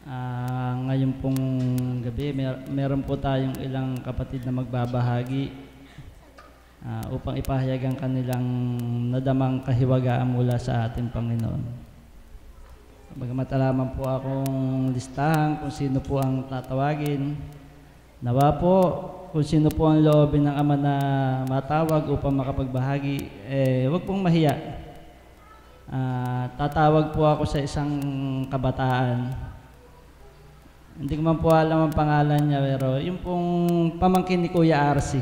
Ngayon pong gabi, meron po tayong ilang kapatid na magbabahagi upang ipahayag ang kanilang nadamang kahiwagaan mula sa ating Panginoon. Bagamat alaman po akong listahan kung sino po ang tatawagin, nawa po kung sino po ang loobin ng Ama na matawag upang makapagbahagi, huwag pong mahiya. Tatawag po ako sa isang kabataan. Hindi ko man po alam ang pangalan niya, pero yung pong pamangkin ni Kuya RC.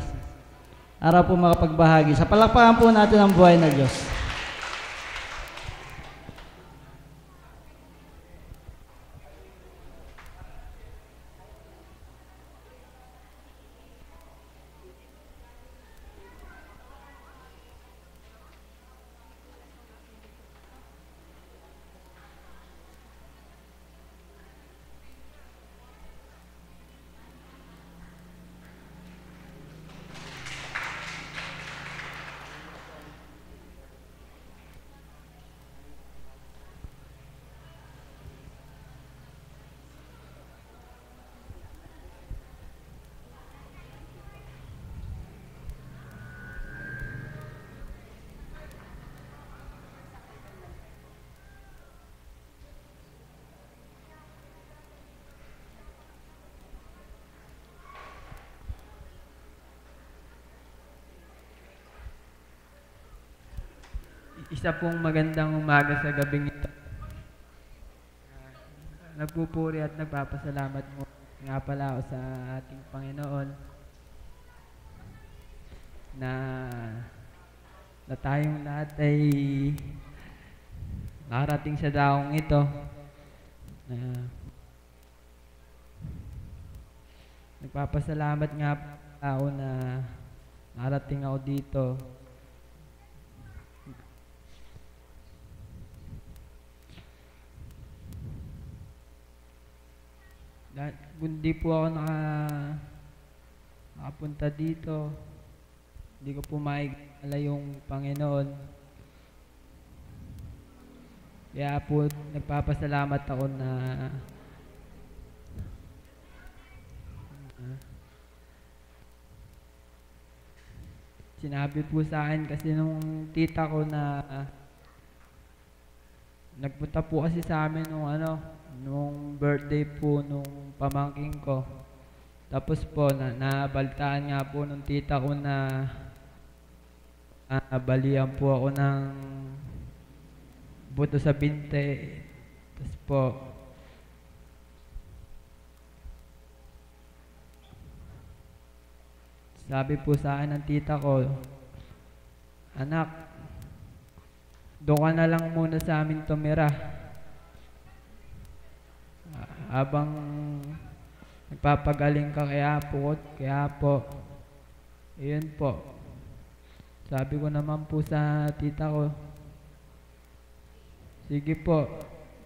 Araw po makapagbahagi. Sa palakpakan po natin ang buhay na Diyos. Isa pong magandang umaga sa gabing ito. Nagpupuri at nagpapasalamat mo nga pala ako sa ating Panginoon na tayong lahat ay nakarating sa daong ito. Nagpapasalamat nga ako na nakarating ako dito. Kung di po ako nakapunta dito, hindi ko po maikala yung Panginoon. Kaya po nagpapasalamat ako na sinabi po sa akin kasi nung tita ko na nagpunta po kasi sa amin nung birthday po nung pamangking ko. Tapos po nabalitaan nga po nung tita ko na balian po ako ng buto sa binte. Tapos po sabi po sa akin ng tita ko, "Anak, doon ka na lang muna sa amin tumira. Habang nagpapagaling ka kaya po, ayun po." Sabi ko naman po sa tita ko, "Sige po."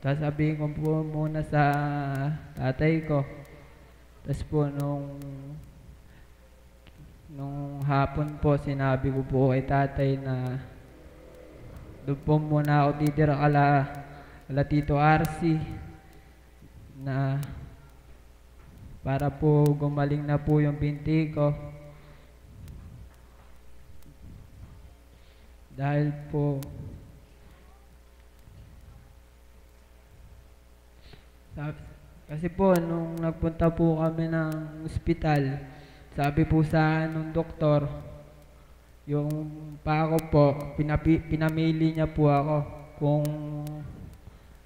Sasabihin ko po muna sa tatay ko. Tapos po nung hapon po, sinabi ko po kay tatay na doon po muna ako titira kala Tito RC na para po gumaling na po yung binti ko. Dahil po kasi po nung nagpunta po kami ng ospital, sabi po sa nung doktor, yung pa ako po, pinamili niya po ako kung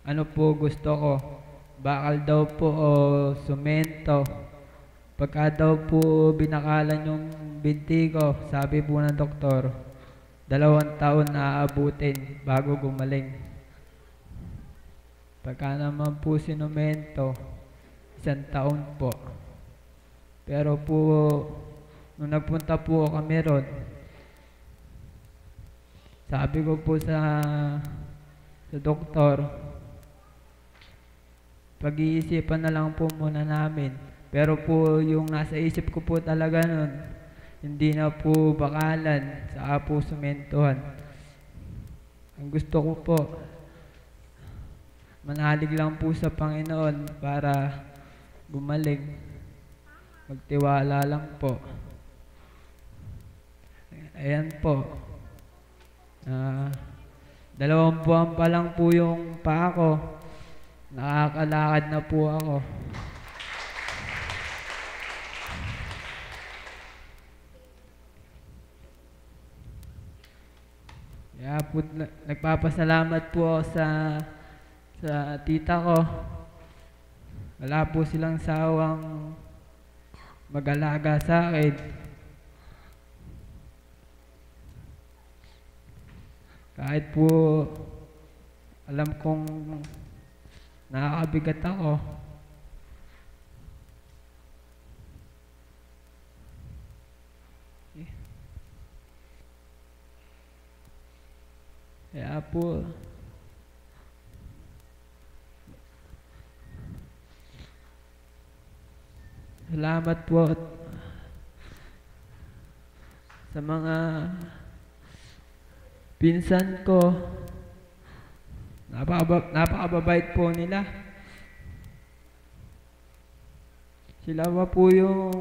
ano po gusto ko. Bakal daw po o semento. Pagka daw po binakalan yung binti ko, sabi po ng doktor, 2 taon na aabutin bago gumaling. Pagka naman po sinumento, 1 taon po. Pero po, nung nagpunta po kami ron, sabi ko po sa doktor, pag-iisipan na lang po muna namin. Pero po yung nasa isip ko po talaga nun, hindi na po bakalan, saka po sementohan. Ang gusto ko po, manalig lang po sa Panginoon para gumaling. Magtiwala lang po. Ayan po. 2 buwan pa lang po yung paa ko. Nakakalakad na po ako. Kaya po, nagpapasalamat po ako sa tita ko. Wala po silang sawang mag-alaga sa akin. Kahit po alam kong nakakabigat ako. Kaya po, salamat po sa mga pinsan ko. Napakababait po nila. Sila pa po yung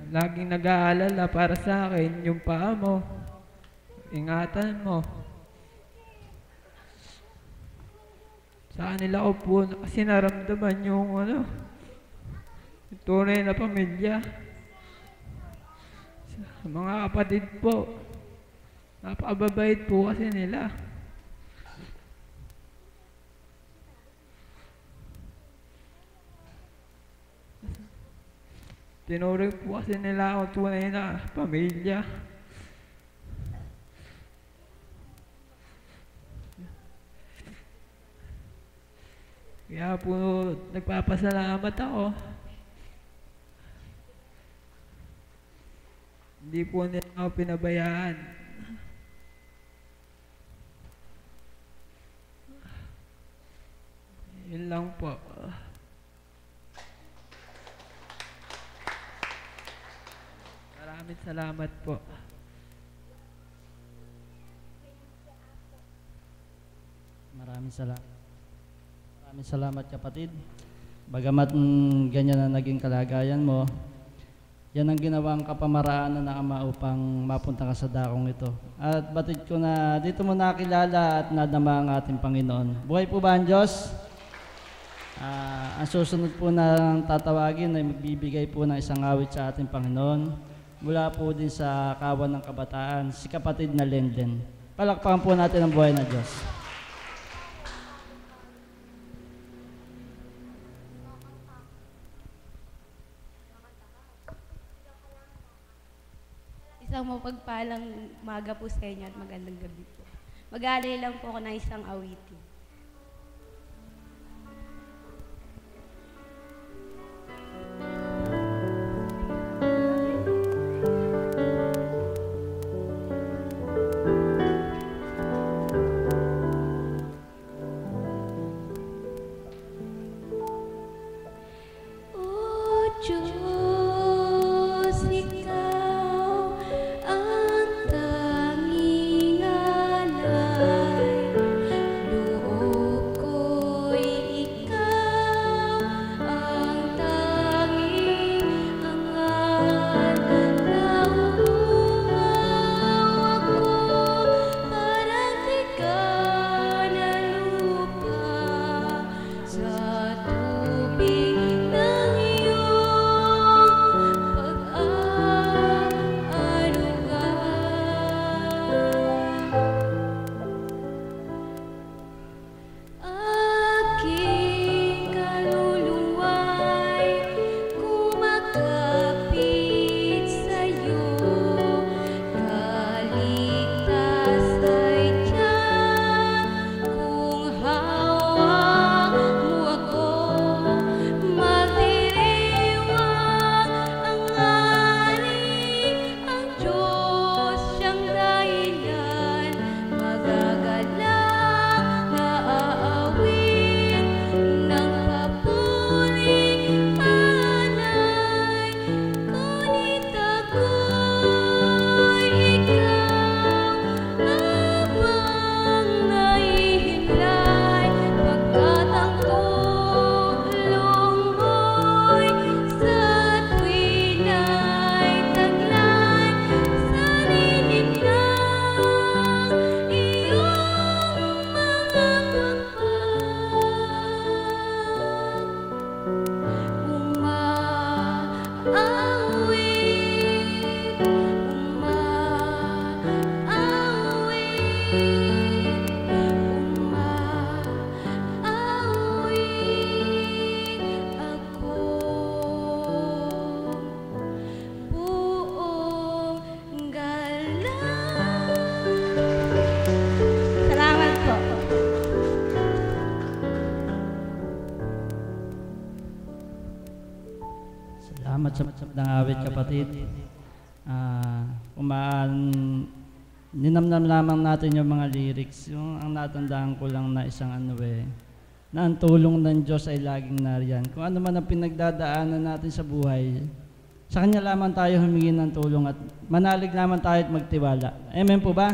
laging nag-aalala para sa akin, yung paa mo. Ingatan mo. Sa kanila ko po kasi naramdaman yung yung tunay na pamilya. Sa mga kapatid po, napakababait po kasi nila. Tinuring po kasi nila ako tunay na pamilya. Kaya po nagpapasalamat ako. Hindi po nila ako pinabayaan. Yun lang po. Maraming salamat po. Maraming salamat. Maraming salamat kapatid. Bagamat ganyan na naging kalagayan mo, yan ang ginawang kapamaraan ng Ama upang mapunta ka sa dakong ito. At batid ko na dito mo nakilala at nadama ang ating Panginoon. Buhay po ba ang Diyos? Ang susunod po na tatawagin ay magbibigay po ng isang awit sa ating Panginoon. Mula po din sa kawan ng kabataan, si kapatid na Lenden. Palakpakan po natin ang buhay na Diyos. Isang mapagpalang umaga po sa inyo at magandang gabi po. Mag-aalay lang po ako ng isang awitin. Ang tanging alay salamat sa ng awit, kapatid. Ninamnam lamang natin yung mga lyrics. Yung ang natandaan ko lang na isang na ang tulong ng Diyos ay laging nariyan. Kung ano man ang pinagdadaanan natin sa buhay, sa Kanya lamang tayo humingi ng tulong at manalig lamang tayo at magtiwala. Amen po ba?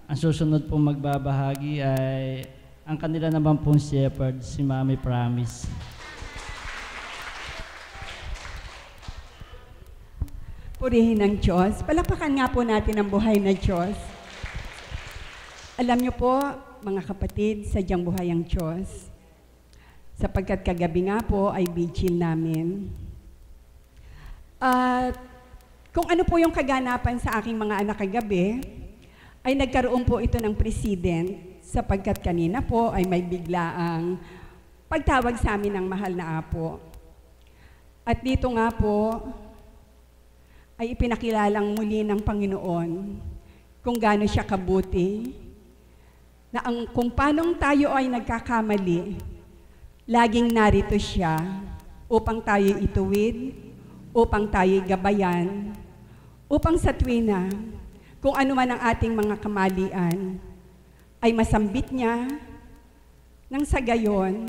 Ang susunod pong magbabahagi ay ang kanila naman pong shepherd, si Mami Promise. Purihin ng Diyos. Palakpakan nga po natin ang buhay na Diyos. Alam niyo po, mga kapatid, sadyang buhay ang Diyos. Sapagkat kagabi nga po ay vigil namin. At kung ano po yung kaganapan sa aking mga anak kagabi, ay nagkaroon po ito ng president sapagkat kanina po ay may biglaang pagtawag sa amin ng mahal na apo. At dito nga po ay ipinakilalang muli ng Panginoon kung gaano siya kabuti, na kung paanong tayo ay nagkakamali, laging narito siya upang tayo ituwid, upang tayo gabayan, upang sa tuwina, kung ano man ang ating mga kamalian, ay masambit niya, nang sa gayon,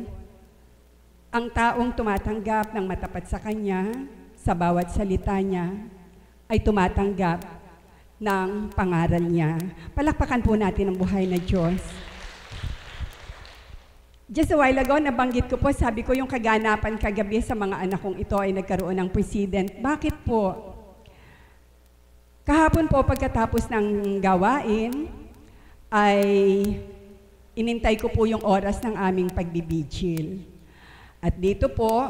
ang taong tumatanggap ng matapat sa Kanya, sa bawat salita niya, ay tumatanggap ng pangaral niya. Palakpakan po natin ang buhay na Diyos. Just a while ago, nabanggit ko po, sabi ko yung kaganapan kagabi sa mga anak kong ito ay nagkaroon ng president. Bakit po? Kahapon po pagkatapos ng gawain, ay inintay ko po yung oras ng aming pagbibigil. At dito po,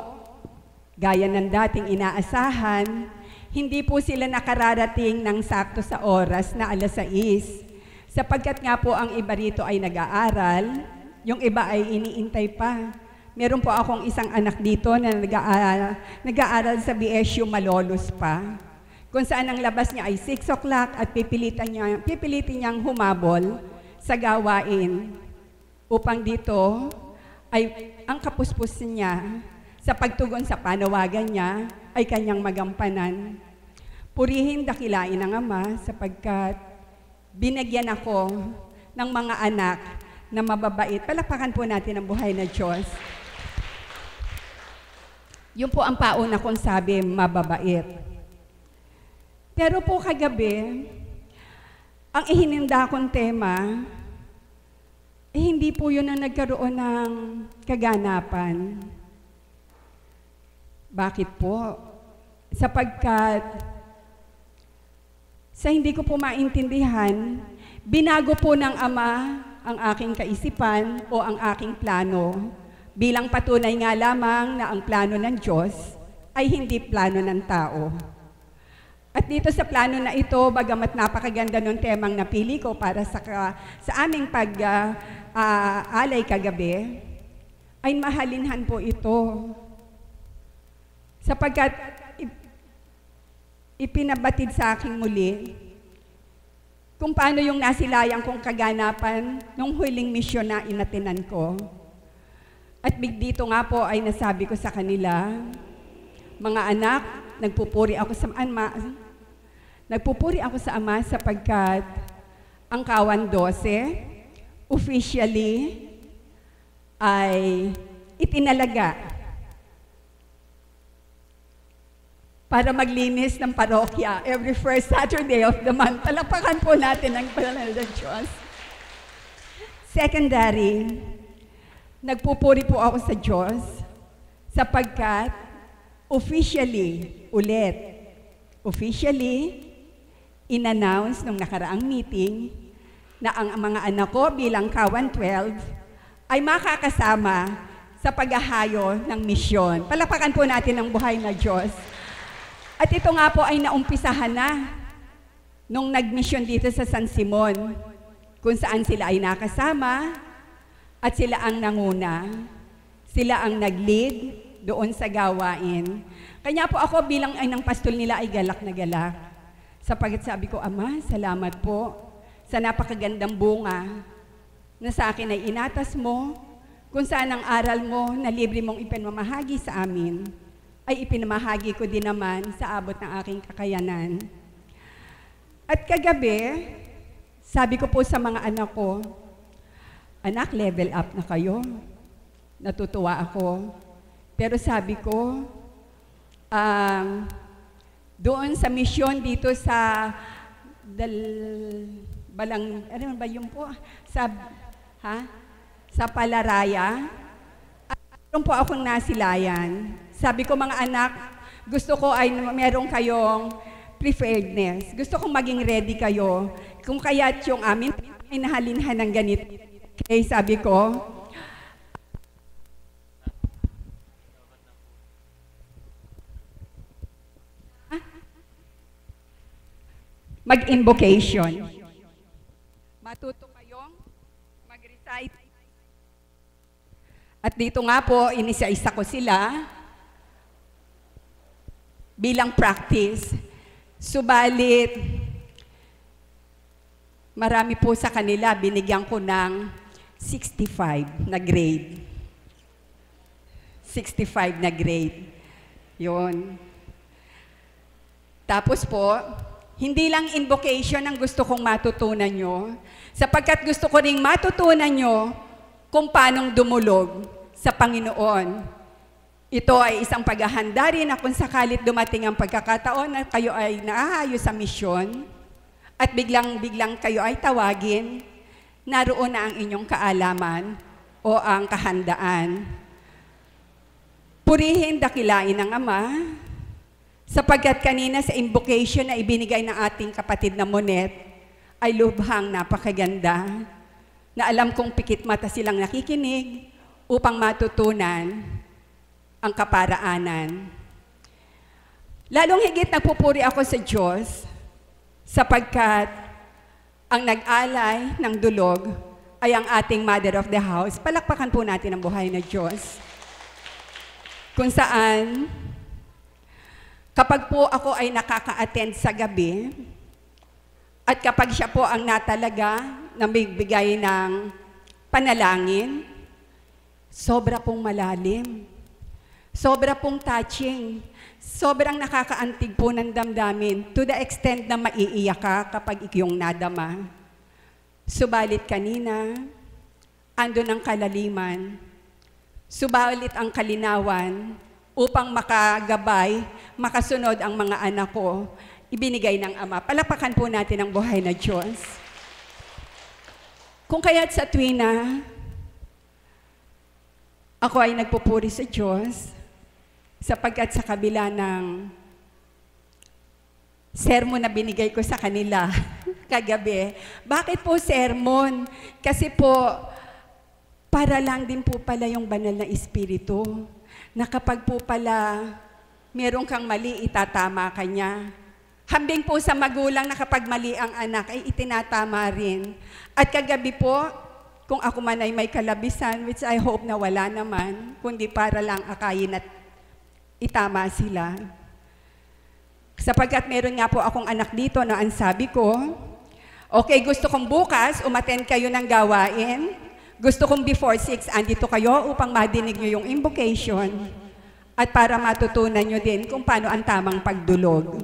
gaya ng dating inaasahan, hindi po sila nakararating ng sakto sa oras na 6:00. Sapagkat nga po ang iba rito ay nag-aaral, yung iba ay iniintay pa. Meron po akong isang anak dito na nag-aaral sa BSU Malolos pa. Kung saan ang labas niya ay 6:00 at pipilitin niyang humabol sa gawain upang dito ay ang kapuspos niya sa pagtugon sa panawagan niya ay kanyang magampanan. Purihin dakilain ang Ama sapagkat binagyan ako ng mga anak na mababait. Palakpakan po natin ang buhay na Diyos. Yun po ang pauna kong sabi, mababait. Pero po kagabi, ang ihininda kong tema, hindi po yun ang nagkaroon ng kaganapan. Bakit po? Sapagkat sa hindi ko po maintindihan, binago po ng Ama ang aking kaisipan o ang aking plano bilang patunay nga lamang na ang plano ng Diyos ay hindi plano ng tao. At dito sa plano na ito, bagamat napakaganda ng temang napili ko para sa aming alay kagabi, ay mahalinhan po ito. Sapagkat ipinabatid sa aking muli kung paano yung nasilayang kong kaganapan nung huling misyon na inatinan ko. At dito nga po ay nasabi ko sa kanila, mga anak, nagpupuri ako sa Ama sapagkat ang Kawan 12 officially ay itinalaga para maglinis ng parokya every first Saturday of the month. Palakpakan po natin ang pangalan ng Diyos. Secondary, nagpupuri po ako sa Diyos sapagkat officially in-announce nung nakaraang meeting na ang mga anak ko bilang Kawan 12 ay makakasama sa paghahayo ng misyon. Palakpakan po natin ang buhay na Diyos. At ito nga po ay naumpisahan na nung nagmisyon dito sa San Simon, kung saan sila ay nakasama at sila ang nanguna. Sila ang nag-lead doon sa gawain. Kanya po ako bilang ay ng pastol nila ay galak na galak. Sapagkat sabi ko, Ama, salamat po sa napakagandang bunga na sa akin ay inatas mo, kung saan ang aral mo na libre mong ipinamahagi sa amin ay ipinamahagi ko din naman sa abot ng aking kakayanan. At kagabi, sabi ko po sa mga anak ko, anak, level up na kayo. Natutuwa ako. Pero sabi ko, doon sa misyon dito sa ano ba yun po? Sa Palaraya, meron po akong nasilayan. Sabi ko, mga anak, gusto ko ay meron kayong preparedness. Gusto kong maging ready kayo. Kung kaya't yung amin ay nahalinhan ng ganito. Okay, sabi ko, mag-invocation. Matuto kayong mag-recite. At dito nga po, inisa-isa ko sila bilang practice. Subalit, marami po sa kanila, binigyan ko ng 65 na grade. 65 na grade. Yun. Tapos po, hindi lang invocation ang gusto kong matutunan nyo, sapagkat gusto ko ring matutunan nyo kung paanong dumulog sa Panginoon. Ito ay isang paghahanda rin na kung sakalit dumating ang pagkakataon na kayo ay naaayos sa misyon at biglang kayo ay tawagin, naroon na ang inyong kaalaman o ang kahandaan. Purihin, dakilain ng Ama, sapagkat kanina sa invocation na ibinigay ng ating kapatid na Monet ay lubhang napakaganda na alam kong pikit mata silang nakikinig upang matutunan ang kaparaanan. Lalong higit nagpupuri ako sa Diyos sapagkat ang nag-alay ng dulog ay ang ating Mother of the House. Palakpakan po natin ang buhay na Diyos. Kung saan, kapag po ako ay nakaka-attend sa gabi, at kapag siya po ang natalaga na bigay ng panalangin, sobra pong malalim, sobra pong touching, sobrang nakakaantig po ng damdamin to the extent na maiiyak ka kapag iyong nadama. Subalit kanina, andun ang kalaliman, subalit ang kalinawan upang makagabay, makasunod ang mga anak ko, ibinigay ng Ama. Palapakan po natin ang buhay na Diyos. Kung kaya't sa tuwina, ako ay nagpupuri sa Diyos, sapagkat sa kabila ng sermon na binigay ko sa kanila kagabi. Bakit po sermon? Kasi po, para lang din po pala yung banal na Espiritu, na kapag po pala meron kang mali, itatama ka niya. Hambing po sa magulang na kapag mali ang anak, ay itinatama rin. At kagabi po, kung ako man ay may kalabisan, which I hope na wala naman, kundi para lang akayin at itama sila. Sapagkat meron nga po akong anak dito na ang sabi ko, okay, gusto kong bukas, umattend kayo ng gawain. Gusto kong before 6, andito kayo upang madinig nyo yung invocation at para matutunan nyo din kung paano ang tamang pagdulog.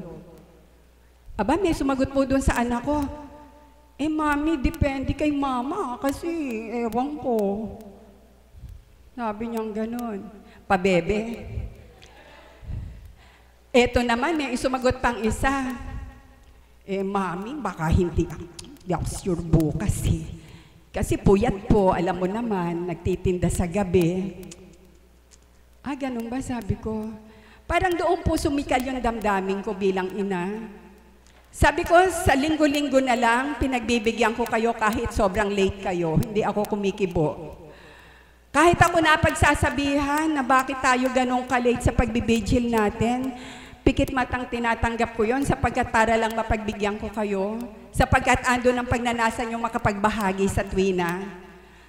Aba, may sumagot po doon sa anak ko, Mami, depende kay Mama kasi ewan ko. Sabi niyang ganun, pabebe. Eto naman, may sumagot pang isa. Mami, baka hindi ako sure bukas eh. Kasi puyat po, alam mo naman, nagtitinda sa gabi. Ganun ba, sabi ko. Parang doon po sumikal yung damdamin ko bilang ina. Sabi ko, sa linggo-linggo na lang, pinagbibigyan ko kayo kahit sobrang late kayo. Hindi ako kumikibo. Kahit ako napagsasabihan na bakit tayo ganun ka-late sa pagbibigil natin, pikit matang tinatanggap ko yon sapagkat para lang mapagbigyan ko kayo, sapagkat ando ng pagnanasa nyo makapagbahagi sa tuwina.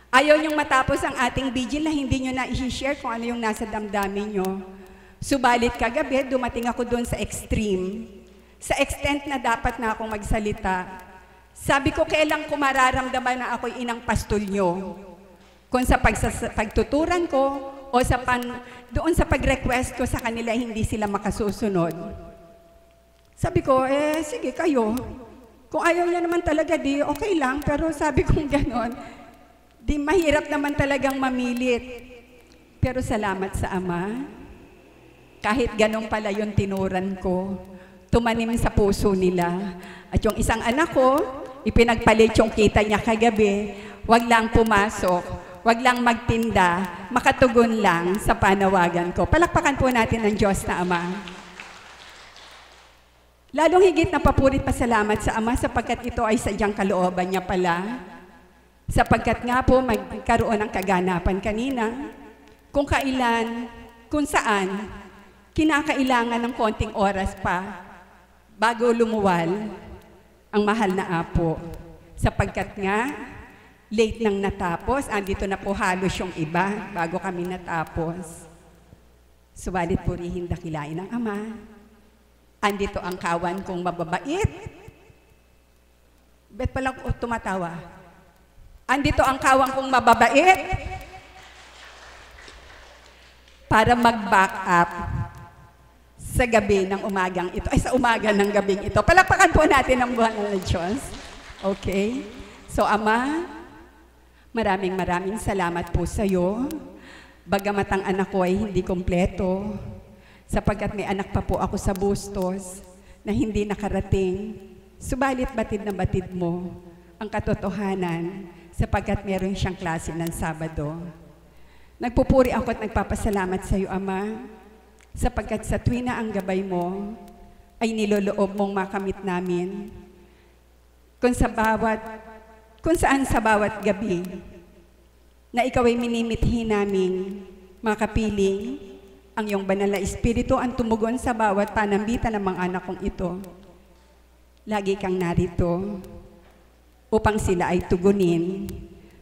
Ayaw nyong matapos ang ating vigil na hindi nyo na i-share kung ano yung nasa damdamin nyo. Subalit kagabi, dumating ako doon sa extreme, sa extent na dapat na akong magsalita. Sabi ko, kailan ko mararamdaman na ako'y inang pastol nyo? Kung sa pagtuturan ko, o doon sa pag-request ko sa kanila hindi sila makasusunod. Sabi ko, sige kayo. Kung ayaw niya naman talaga, di okay lang. Pero sabi ko gano'n, di mahirap naman talagang mamilit. Pero salamat sa Ama. Kahit gano'n pala yung tinuran ko, tumanim sa puso nila. At yung isang anak ko, ipinagpalit yung kita niya kagabi, wag lang pumasok, wag lang magtinda, makatugon lang sa panawagan ko. Palakpakan po natin ang Diyos na Ama. Lalong higit na papurit pasalamat sa Ama sapagkat ito ay sadyang kalooban niya pala. Sapagkat nga po magkaroon ng kaganapan kanina, kung kailan, kung saan, kinakailangan ng konting oras pa bago lumuwal ang mahal na Apo. Sapagkat nga, late nang natapos, andito na po halos yung iba bago kami natapos. Subalit purihin dakilain ng Ama. Andito ang kawan kong mababait. Bet palang tumatawa. Andito ang kawan kong mababait para mag-back up sa gabi ng umagang ito. Ay, sa umaga ng gabing ito. Palakpakan po natin ang buwan ng Diyos. Okay? So, Ama, maraming salamat po sa iyo. Bagamat ang anak ko ay hindi kompleto, sapagkat may anak pa po ako sa Bustos na hindi nakarating. Subalit batid na batid mo ang katotohanan sapagkat meron siyang klase ng Sabado. Nagpupuri ako at nagpapasalamat sa iyo, Ama, sapagkat sa tuwi na ang gabay mo ay niloloob mong makamit namin kung saan sa bawat gabi na ikaw ay minimithi naming makapiling ang iyong banal na Espiritu ang tumugon sa bawat panambitan ng mga anak kong ito. Lagi kang narito upang sila ay tugunin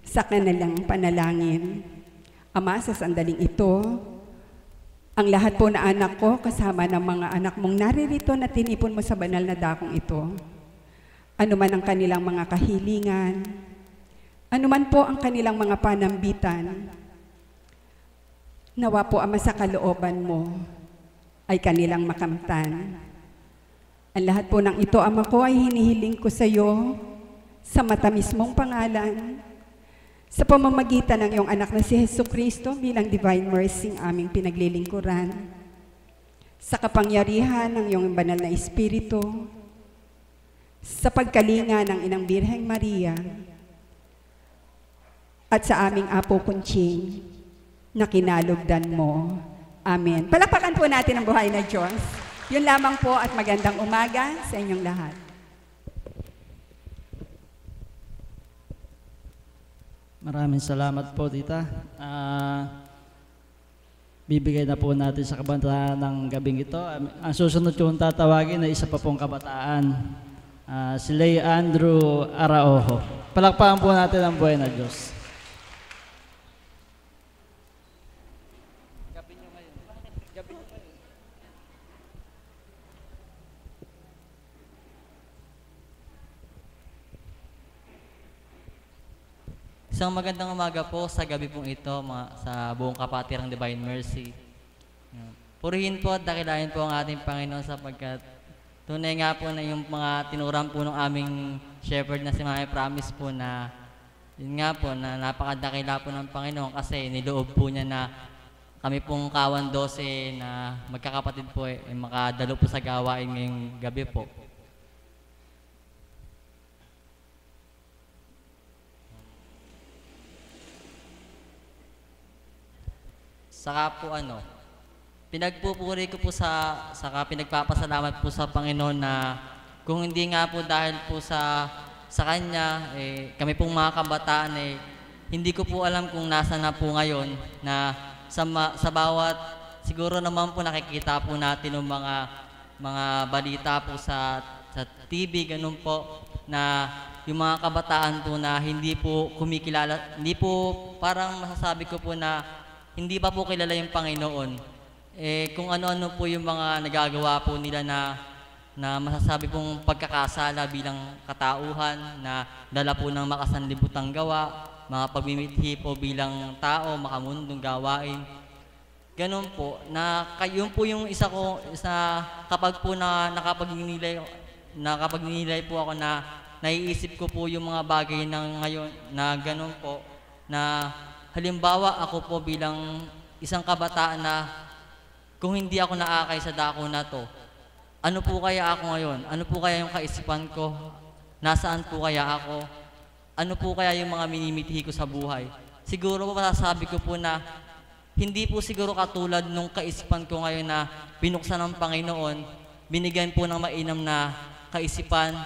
sa kanilang panalangin. Ama, sa sandaling ito, ang lahat po na anak ko kasama ng mga anak mong naririto na tinipon mo sa banal na dakong ito, ano man ang kanilang mga kahilingan, ano man po ang kanilang mga panambitan, nawa po, Ama, sa kalooban mo ay kanilang makamtan. Ang lahat po ng ito, Ama ko, ay hinihiling ko sa iyo sa matamis mong pangalan, sa pamamagitan ng iyong anak na si Jesucristo bilang Divine Mercy ang aming pinaglilingkuran, sa kapangyarihan ng iyong banal na Espiritu, sa pagkalinga ng Inang Birheng Maria, at sa aming Apo Kunching na kinalugdan mo. Amen. Palakpakan po natin ang buhay na Diyos. Yun lamang po at magandang umaga sa inyong lahat. Maraming salamat po, Tita. Bibigay na po natin sa kabantaan ng gabing ito. Ang susunod kong tatawagin ay isa pa pong kabataan. Si Lay Andrew Araojo. Palakpakan po natin ang buhay na Diyos. Isang magandang umaga po sa gabi pong ito sa buong kapatirang Divine Mercy. Purihin po at dakilain po ang ating Panginoon sapagkat tunay nga po na yung mga tinuran po ng aming shepherd na si Mami Promise po na yun nga po na napakadakila po ng Panginoon kasi niloob po niya na kami pong kawan 12 na magkakapatid po makadalo po sa gawain ngayong gabi po. Saka po pinagpupuri ko po saka pinagpapasalamat po sa Panginoon na kung hindi nga po dahil po sa Kanya, kami pong mga kabataan, hindi ko po alam kung nasa na po ngayon na sa bawat, siguro naman po nakikita po natin ng mga balita po sa TV, ganun po, na yung mga kabataan po na hindi po kumikilala, hindi po parang masasabi ko po na hindi pa po kilala yung Panginoon. Kung ano-ano po yung mga nagagawa po nila na masasabi pong pagkakasala bilang katauhan, na dala po ng makasanlibutang gawa, mga pagmimithi po bilang tao, makamundong gawain. ganun po, na yun po yung isa ko, kapag po na nakapagninilay po ako na naiisip ko po yung mga bagay na ngayon na ganun po, na halimbawa ako po bilang isang kabataan na kung hindi ako naakay sa dako na to, ano po kaya ako ngayon? Ano po kaya yung kaisipan ko? Nasaan po kaya ako? Ano po kaya yung mga minimithi ko sa buhay? Siguro po masasabi ko po na hindi po siguro katulad nung kaisipan ko ngayon na binuksan ng Panginoon, binigyan po ng mainam na kaisipan,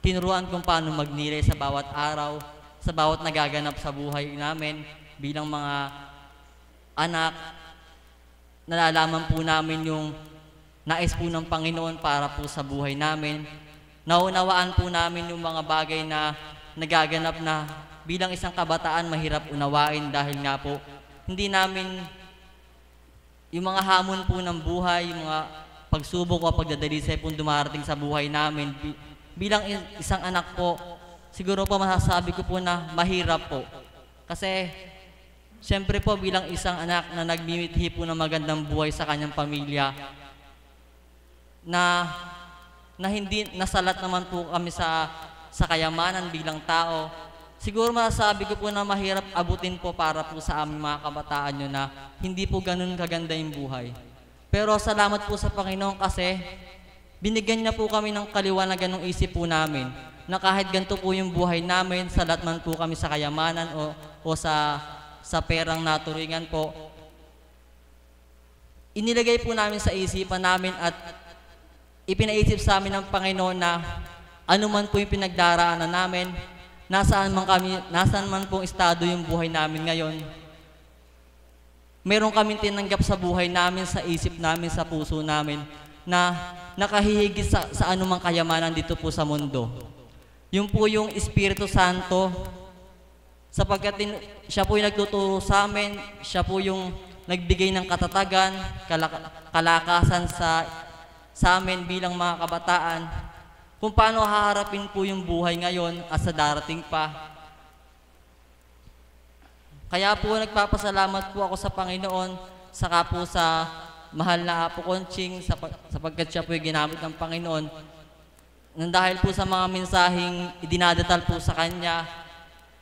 tinuruan kung paano magnilay sa bawat araw, sa bawat nagaganap sa buhay namin bilang mga anak. Nalalaman po namin yung nais po ng Panginoon para po sa buhay namin. Naunawaan po namin yung mga bagay na nagaganap na bilang isang kabataan mahirap unawain dahil nga po hindi namin yung mga hamon po ng buhay, yung mga pagsubok o pagdadalisay po dumarating sa buhay namin. Bilang isang anak po, siguro po masasabi ko po na mahirap po. Kasi siyempre po bilang isang anak na nagmimithi po ng magandang buhay sa kanyang pamilya, na hindi nasalat naman po kami sa kayamanan bilang tao, siguro masasabi ko po na mahirap abutin po para po sa aming mga kabataan nyo na hindi po ganun kaganda yung buhay. Pero salamat po sa Panginoon kasi binigyan niya po kami ng kaliwanagan ng isip po namin na kahit ganito po yung buhay namin, salat man po kami sa kayamanan o sa perang naturingan po, inilagay po namin sa isipan namin at ipinaisip sa amin ng Panginoon na ano man po yung pinagdaraanan namin, nasaan man pong estado yung buhay namin ngayon, meron kaming tinanggap sa buhay namin, sa isip namin, sa puso namin, na nakahihigit sa anumang kayamanan dito po sa mundo. Yung po yung Espiritu Santo, sapagkat siya po yung nagtuturo sa amin, siya po yung nagbigay ng katatagan, kalakasan sa amin bilang mga kabataan, kung paano haharapin po yung buhay ngayon at sa darating pa. Kaya po nagpapasalamat po ako sa Panginoon, saka po sa mahal na Apo Conching, sapagkat siya po yung ginamit ng Panginoon, nang dahil po sa mga mensaheng idinadatal po sa Kanya,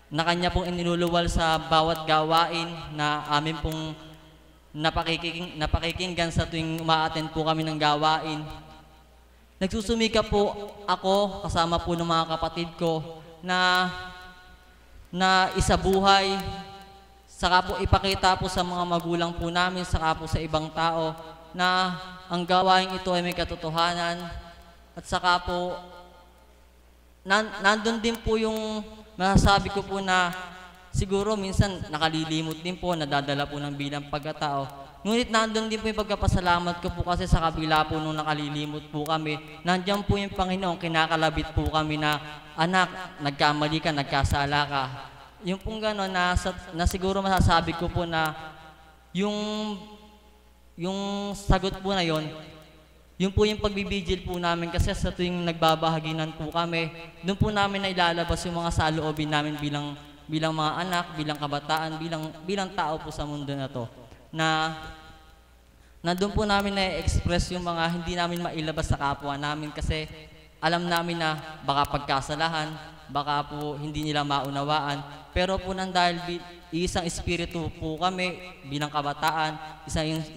na Kanya pong iniluluwal sa bawat gawain na amin pong napakikinggan sa tuwing umaattend po kami ng gawain. Nagsusumika po ako kasama po ng mga kapatid ko na isabuhay, saka po ipakita po sa mga magulang po namin, saka po sa ibang tao na ang gawain ito ay may katotohanan, at saka po nandun din po yung masasabi ko po na siguro minsan nakalilimot din po, nadadala po ng bilang pagkatao. Ngunit nandun din po yung pagkapasalamat ko po kasi sa kabila po nung nakalilimot po kami, nandiyan po yung Panginoon, kinakalabit po kami na, anak, nagkamali ka, nagkasala ka. Yung pong gano'n na siguro masasabi ko po na yung sagot po na yon, yun po yung pagbibigil po namin kasi sa tuwing nagbabahaginan po kami, doon po namin nailalabas yung mga saloobin namin bilang mga anak, bilang kabataan, bilang tao po sa mundo na to. Na doon po namin na-express yung mga hindi namin mailabas sa kapwa namin kasi alam namin na baka pagkasalahan, baka po hindi nila maunawaan. Pero po nang dahil isang espiritu po kami bilang kabataan,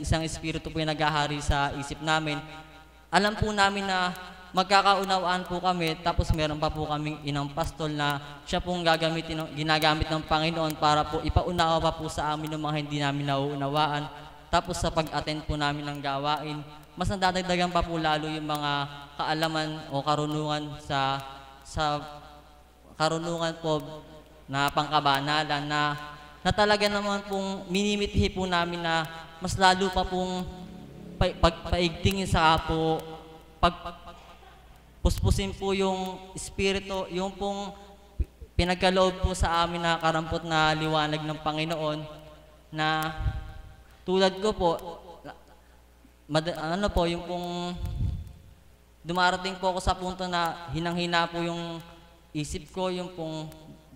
isang espiritu po yung naghahari sa isip namin, alam po namin na magkakaunawaan po kami, tapos meron pa po kaming inang pastol na siya pong ginagamit ng Panginoon para po ipaunawa pa po sa amin ng mga hindi namin nauunawaan. Tapos sa pag-attend po namin ng gawain, mas nadadagdagan pa po lalo yung mga kaalaman o karunungan sa karunungan po na pangkabanalan na talaga naman pong minimithi po namin na mas lalo pa pong paigtingin sa po puspusin po yung espiritu, yung pong pinagkaloob po sa amin na karampot na liwanag ng Panginoon, na tulad ko po, yung pong dumarating po ako sa punto na hinang-hina po yung isip ko, yung pong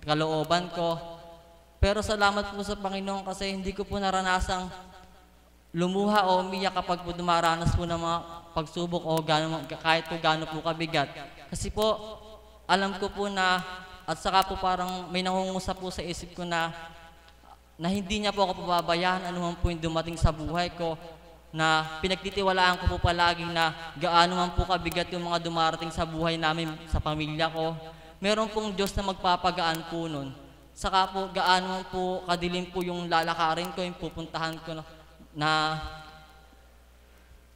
kalooban ko. Pero salamat po sa Panginoon kasi hindi ko po naranasang lumuha o umiyak kapag po dumaranas po ng mga pagsubok o kahit po gaano po kabigat. Kasi po, alam ko po na, at saka po parang may nangungusap po sa isip ko na hindi niya po ako pababayaan anuman po yung dumating sa buhay ko, na pinagtitiwalaan ko po palagi na gaano man po kabigat yung mga dumarating sa buhay namin, sa pamilya ko. Meron pong Diyos na magpapagaan po nun. Saka po gaano man po kadilim po yung lalakarin ko, yung pupuntahan ko na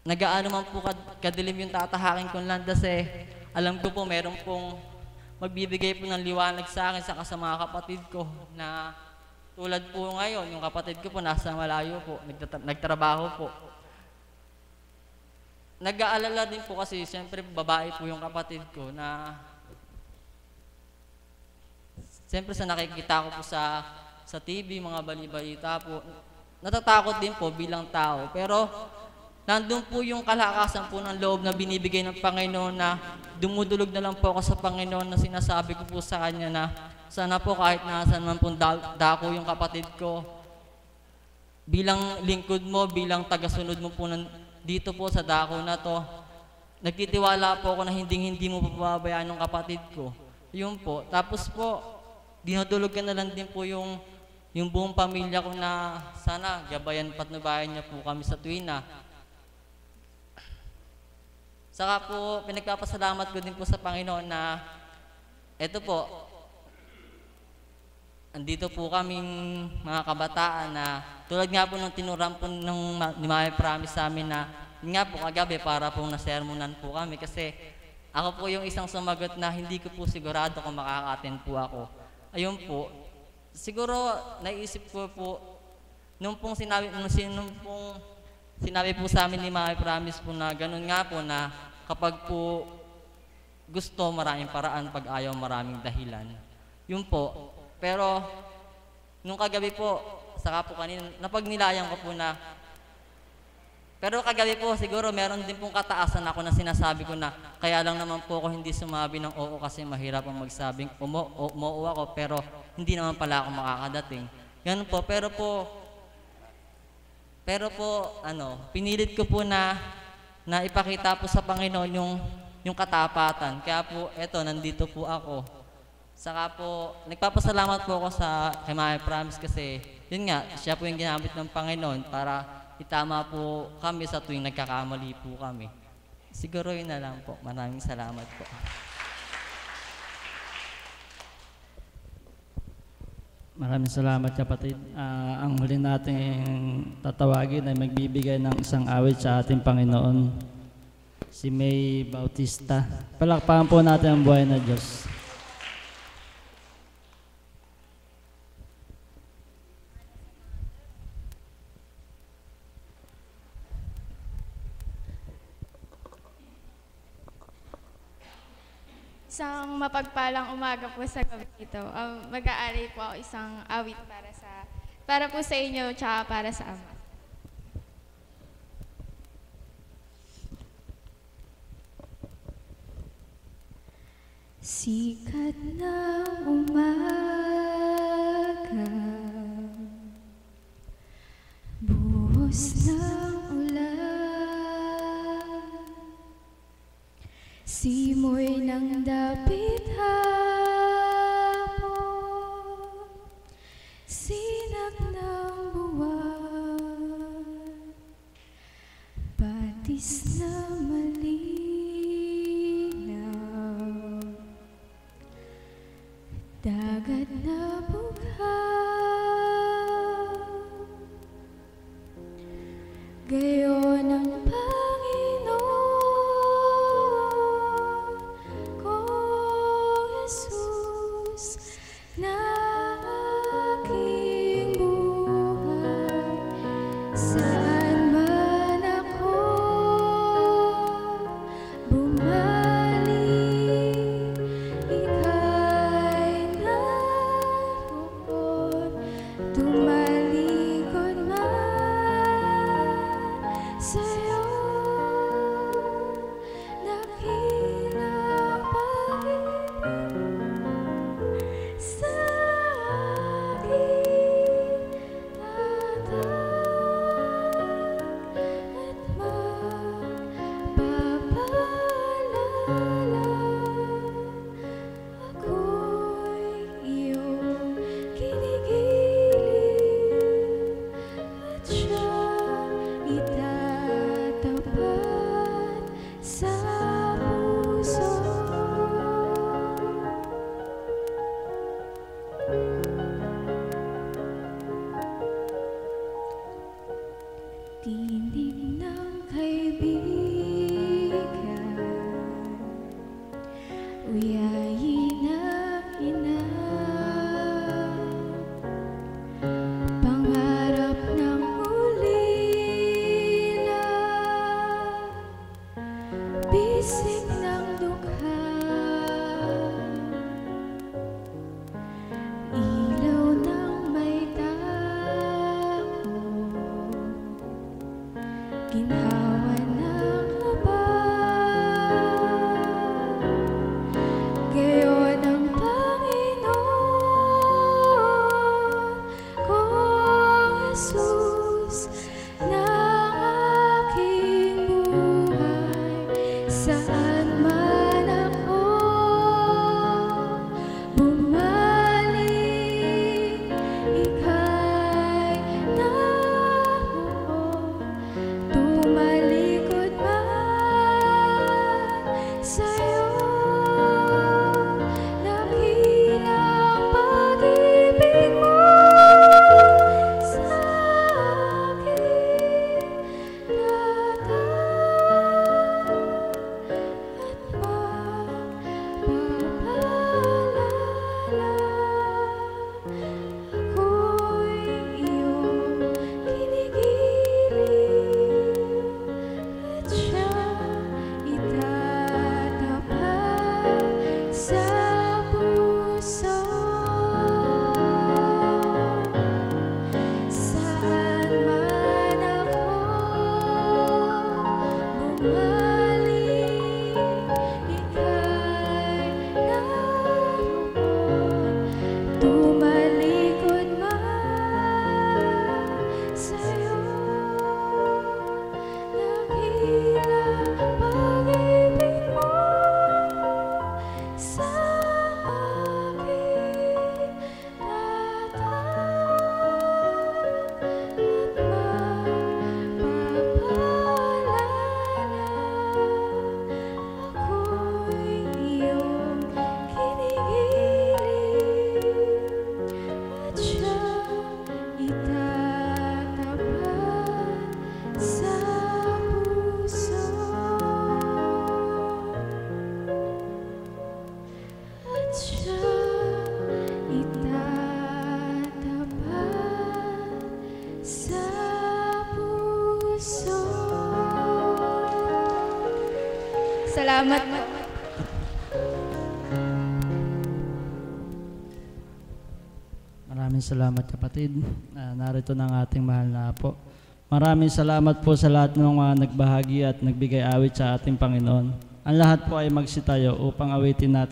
gaano man po kadilim yung tatahakin kong landas alam ko po meron pong magbibigay po ng liwanag sa akin saka sa mga kapatid ko na tulad po ngayon, yung kapatid ko po nasa malayo po, nagtrabaho po. Nag-aalala din po kasi siyempre babae po yung kapatid ko na siyempre sa nakikita ko po sa TV, mga bali-balita po, natatakot din po bilang tao. Pero nandun po yung kalakasan po ng loob na binibigay ng Panginoon na dumudulog na lang po ako sa Panginoon na sinasabi ko po sa Kanya na sana po kahit nasaan man pong dako yung kapatid ko, bilang lingkod mo, bilang tagasunod mo po dito po sa dako na to, nagtitiwala po ako na hindi mo papabayaan ng kapatid ko. Yun po. Tapos po, dinudulog ka na lang din po yung buong pamilya ko na sana gabayan patnubayan niya po kami sa tuwina. Saka po, pinagpapasalamat ko din po sa Panginoon na eto po, andito po kaming mga kabataan na tulad nga po ng tinuran po ni Mami Promise sa amin na yun nga po kagabi para pong nasermonan po kami kasi ako po yung isang sumagot na hindi ko po sigurado kung makaka-attend po ako. Ayun po, siguro naisip ko po nung sinabi po sa amin ni Mami Promise po na ganun nga po na kapag po gusto maraming paraan, pag ayaw maraming dahilan. Yun po. Pero, nung kagabi po, saka po kanina, napagnilayan ko po na, pero kagabi po, siguro meron din pong kataasan ako na sinasabi ko na, kaya lang naman po ako hindi sumabi ng oo kasi mahirap ang magsabing umuo ako, pero hindi naman pala ako makakadating. Ganun po, pero po, pinilit ko po na ipakita po sa Panginoon yung katapatan. Kaya po, eto, nandito po ako. Saka po, nagpapasalamat po ako kay Mami Promise kasi, yun nga, siya po yung ginamit ng Panginoon para itama po kami sa tuwing nagkakamali po kami. Siguro yun na lang po. Maraming salamat po. Maraming salamat kapatid. Ang huli nating tatawagin ay magbibigay ng isang awit sa ating Panginoon, si May Bautista. Palakpakan po natin ang buhay na Diyos. Isang mapagpalang umaga po sa gabi ito. Mag-aalay po ako isang awit para po sa inyo tsaka para sa Ama. Sikat ng umaga, buhos ng ulan, simoy ng dapit hapon, sinag ng buwan, batis na malinaw, dagat na bughaw, gayon ang Panginoon kong Jesus na aking buhay. Saan man ako bumalik, ika'y naroon. Tumalikod man sa'yo, dakilang pag-ibig sa aking tatanggi. ginhawa ng abang. Gayon ang Panginoon kong Jesus ng aking buhay. Saan man ako bumalik, ika'y naroon. Tumalikod man sa'yo, nakilang pag-ibig mo sa akin. Ako'y iyong kinigiliw at siyang itatapat sa puso. Saan man ako bumalik, ika'y naroon. Tumalikod man sa'yo, nakilang pag-ibig mo sa akin. Ako'y iyong kinigiliw at siyang itatapat sa puso. At siyang itatapat sa puso. Salamat. Maraming salamat kapatid. Narito na ang ating mahal na apo. Maraming salamat po sa lahat ng mga nagbahagi at nagbigay awit sa ating Panginoon. Ang lahat po ay magsitayo upang awitin natin